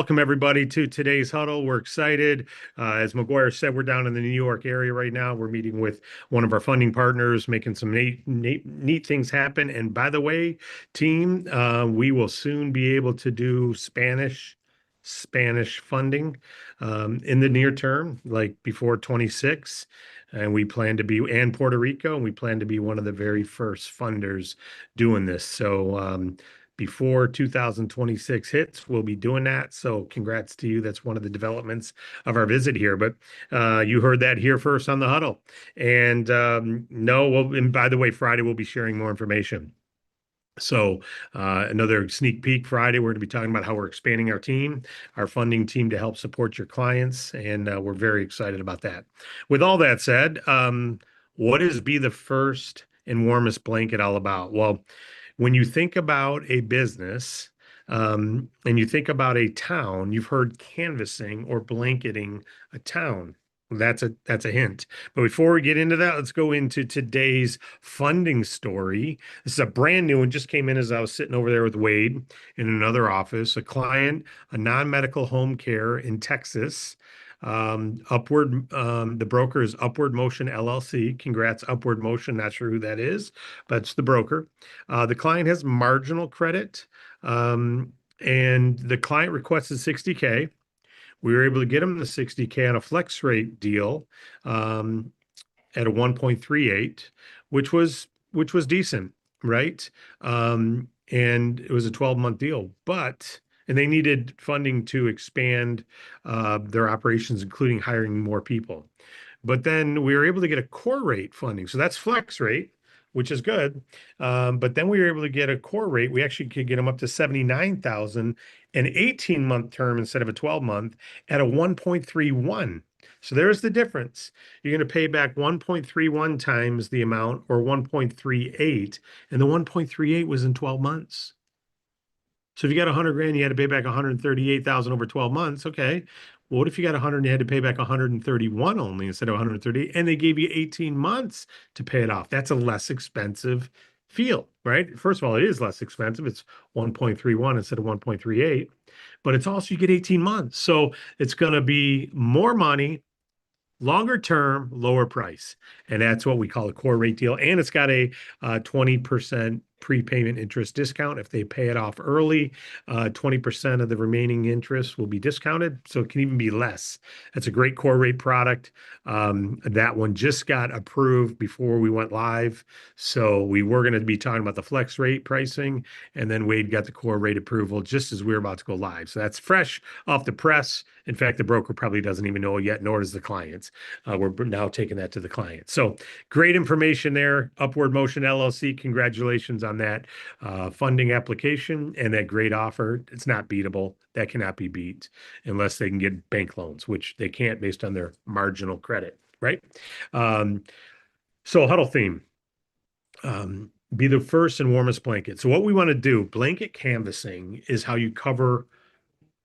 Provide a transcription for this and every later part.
Welcome everybody to today's huddle. We're excited. As McGuire said, we're down in the New York area right now. We're meeting with one of our funding partners, making some neat things happen. And by the way, team, we will soon be able to do Spanish funding in the near term, like before 26. And we plan to be, and Puerto Rico, and we plan to be one of the very first funders doing this. So before 2026 hits, we'll be doing that. So congrats to you. That's one of the developments of our visit here. But you heard that here first on the huddle. And no, well, and by the way, Friday we'll be sharing more information. So another sneak peek Friday, we're going to be talking about how we're expanding our team, our funding team to help support your clients. And we're very excited about that. With all that said, what is Be the First and Warmest Blanket all about? Well, when you think about a business and you think about a town, you've heard canvassing or blanketing a town. That's a hint. But before we get into that, let's go into today's funding story. This is a brand new one, just came in as I was sitting over there with Wade in another office. A client, a non-medical home care in Texas. The broker is Upward Motion LLC. Congrats, Upward Motion. Not sure who that is, but it's the broker. The client has marginal credit, and the client requested 60K. We were able to get them the 60K on a flex rate deal at a 1.38, which was decent, right? And it was a 12-month deal, and they needed funding to expand their operations, including hiring more people. But then we were able to get a core rate funding. So that's flex rate, which is good. But then we were able to get a core rate. We actually could get them up to 79,000, an 18-month term instead of a 12-month at a 1.31. So there's the difference. You're going to pay back 1.31 times the amount or 1.38, and the 1.38 was in 12 months. So if you got 100 grand, you had to pay back 138,000 over 12 months. Okay. Well, what if you got 100 and you had to pay back 131 only instead of 130, and they gave you 18 months to pay it off? That's a less expensive feel, right? First of all, it is less expensive. It's 1.31 instead of 1.38, but it's also you get 18 months. So it's going to be more money, longer term, lower price. And that's what we call a core rate deal. And it's got a 20% prepayment interest discount. If they pay it off early, 20% of the remaining interest will be discounted. So it can even be less. That's a great core rate product. That one just got approved before we went live. So we were going to be talking about the flex rate pricing, and then Wade got the core rate approval just as we were about to go live. So that's fresh off the press. In fact, the broker probably doesn't even know it yet, nor does the clients. We're now taking that to the client. So great information there. Upward Motion LLC, congratulations on that funding application and that great offer. It's not beatable. That cannot be beat unless they can get bank loans, which they can't based on their marginal credit, right? So huddle theme. Be the first and warmest blanket. So what we want to do, blanket canvassing is how you cover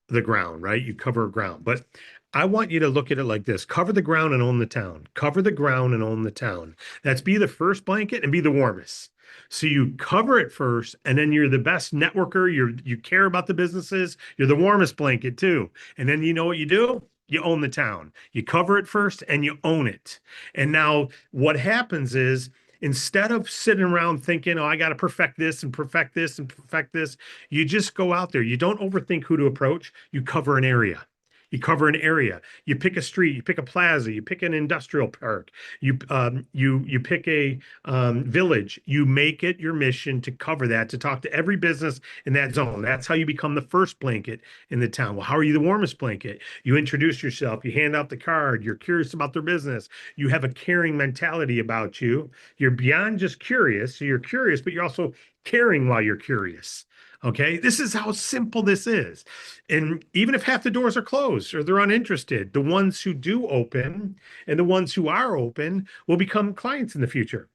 the ground, right? You cover ground. But I want you to look at it like this. Cover the ground and own the town. Cover the ground and own the town. That's be the first blanket and be the warmest. So you cover it first, and then you're the best networker. You care about the businesses. You're the warmest blanket too. And then you know what you do? You own the town. You cover it first and you own it. And now what happens is instead of sitting around thinking, oh, I got to perfect this and perfect this and perfect this, you just go out there. You don't overthink who to approach. You cover an area. You cover an area. You pick a street. You pick a plaza. You pick an industrial park. You pick a village. You make it your mission to cover that, to talk to every business in that zone. That's how you become the first blanket in the town. Well, how are you the warmest blanket? You introduce yourself. You hand out the card. You're curious about their business. You have a caring mentality about you. You're beyond just curious. So you're curious, but you're also caring while you're curious. Okay, this is how simple this is. And even if half the doors are closed or they're uninterested, the ones who do open and the ones who are open will become clients in the future.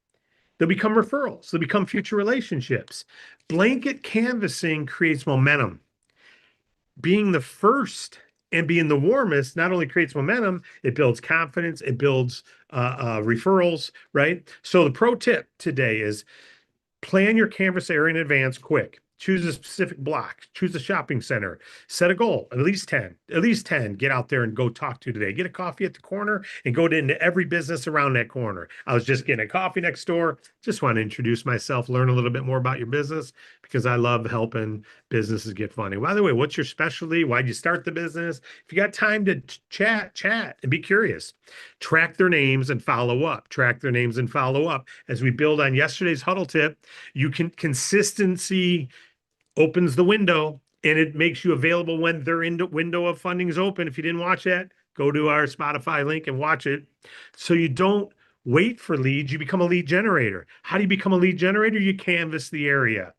They'll become referrals. They'll become future relationships. Blanket canvassing creates momentum. Being the first and being the warmest not only creates momentum, it builds confidence, it builds referrals, right? So the pro tip today is plan your canvas area in advance quick. Choose a specific block, choose a shopping center, set a goal, at least 10, get out there and go talk to today. Get a coffee at the corner and go into every business around that corner. I was just getting a coffee next door. Just want to introduce myself, learn a little bit more about your business because I love helping businesses get funding. By the way, what's your specialty? Why'd you start the business? If you got time to chat and be curious, track their names and follow up. Track their names and follow up. As we build on yesterday's huddle tip, you can consistency opens the window and it makes you available when their window of funding is open. If you didn't watch that, go to our Spotify link and watch it. So you don't wait for leads, you become a lead generator. How do you become a lead generator? You canvas the area.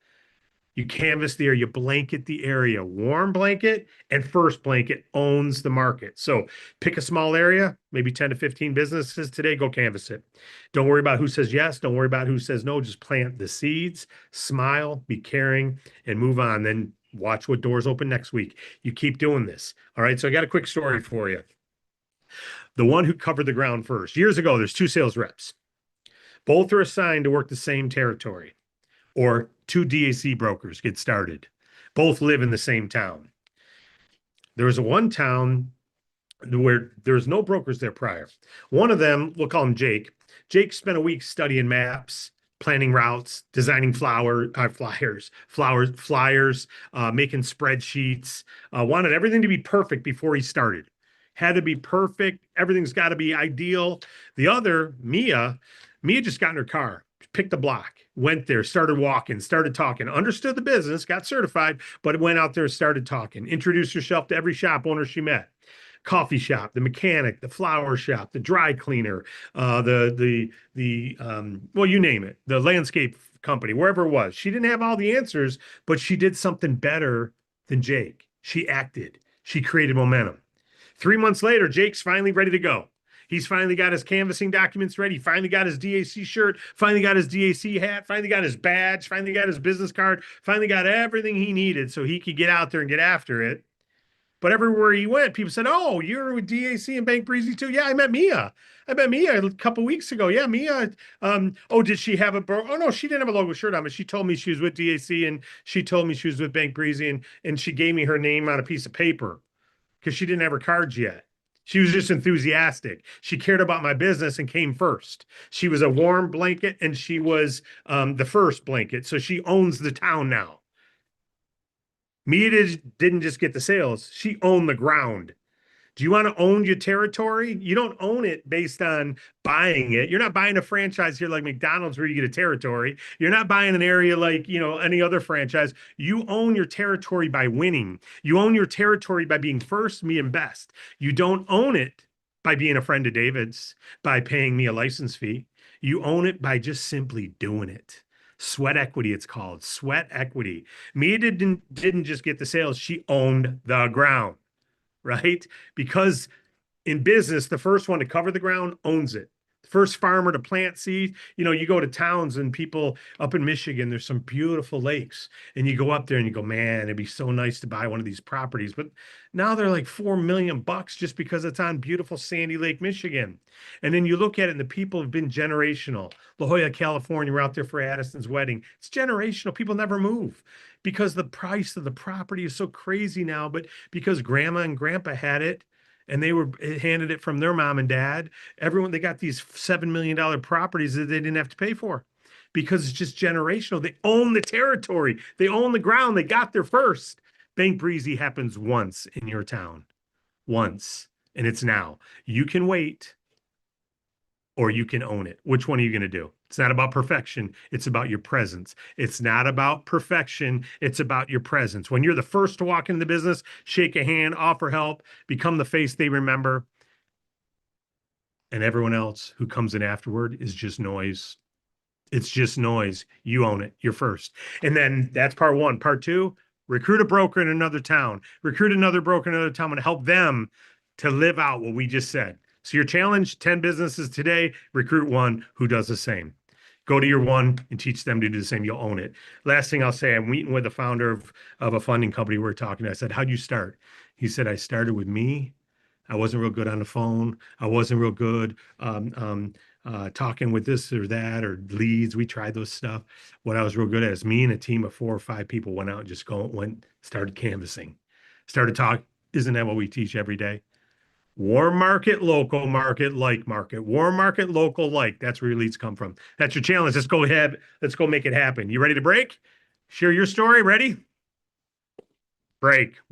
You blanket the area. Warm blanket and first blanket owns the market. So pick a small area, maybe 10 to 15 businesses today, go canvas it. Don't worry about who says yes. Don't worry about who says no. Just plant the seeds, smile, be caring, and move on. Then watch what doors open next week. You keep doing this. All right. So I got a quick story for you. The one who covered the ground first. Years ago, there's two sales reps. Both are assigned to work the same territory. Or two DAC brokers get started. Both live in the same town. There was one town where there was no brokers there prior. One of them, we'll call him Jake. Jake spent a week studying maps, planning routes, designing flyers, making spreadsheets, wanted everything to be perfect before he started. Had to be perfect. Everything's got to be ideal. The other, Mia just got in her car, picked a block, went there, started walking, started talking, understood the business, got certified, but went out there, started talking, introduced herself to every shop owner she met. Coffee shop, the mechanic, the flower shop, the dry cleaner, well, you name it, the landscape company, wherever it was. She didn't have all the answers, but she did something better than Jake. She acted. She created momentum. 3 months later, Jake's finally ready to go. He's finally got his canvassing documents ready. Finally got his DAC shirt. Finally got his DAC hat. Finally got his badge. Finally got his business card. Finally got everything he needed so he could get out there and get after it. But everywhere he went, people said, "Oh, you're with DAC and Bank Breezy too." Yeah, I met Mia a couple weeks ago. Yeah, Mia. Oh, did she have oh no, she didn't have a logo shirt on, but she told me she was with DAC and she told me she was with Bank Breezy and she gave me her name on a piece of paper because she didn't have her cards yet. She was just enthusiastic. She cared about my business and came first. She was a warm blanket and she was the first blanket. So she owns the town now. Mia didn't just get the sales. She owned the ground. Do you want to own your territory? You don't own it based on buying it. You're not buying a franchise here like McDonald's where you get a territory. You're not buying an area like, any other franchise. You own your territory by winning. You own your territory by being first, me, and best. You don't own it by being a friend of David's, by paying me a license fee. You own it by just simply doing it. Sweat equity, it's called. Sweat equity. Mia didn't just get the sales. She owned the ground. Right? Because in business, the first one to cover the ground owns it. The first farmer to plant seed. You go to towns and people up in Michigan, there's some beautiful lakes. And you go up there and you go, man, it'd be so nice to buy one of these properties. But now they're like $4 million just because it's on beautiful Sandy Lake, Michigan. And then you look at it and the people have been generational. La Jolla, California, we're out there for Addison's wedding. It's generational. People never move because the price of the property is so crazy now, but because grandma and grandpa had it and they were handed it from their mom and dad, they got these $7 million properties that they didn't have to pay for because it's just generational. They own the territory. They own the ground. They got there first. Bank Breezy happens once in your town, once, and it's now. You can wait or you can own it. Which one are you going to do? It's not about perfection. It's about your presence. It's not about perfection. It's about your presence. When you're the first to walk into the business, shake a hand, offer help, become the face they remember. And everyone else who comes in afterward is just noise. It's just noise. You own it. You're first. And then that's part one. Part two, recruit a broker in another town. Recruit another broker in another town and help them to live out what we just said. So your challenge, 10 businesses today, recruit one who does the same. Go to your one and teach them to do the same. You'll own it. Last thing I'll say, I'm meeting with the founder of a funding company we're talking to. I said, how'd you start? He said, I started with me. I wasn't real good on the phone. I wasn't real good talking with this or that or leads. We tried those stuff. What I was real good at is me and a team of 4 or 5 people went out and just started canvassing, started talking. Isn't that what we teach every day? Warm market, local market, like market. Warm market, local, like. That's where your leads come from. That's your challenge. Let's go ahead. Let's go make it happen. You ready to break? Share your story. Ready? Break.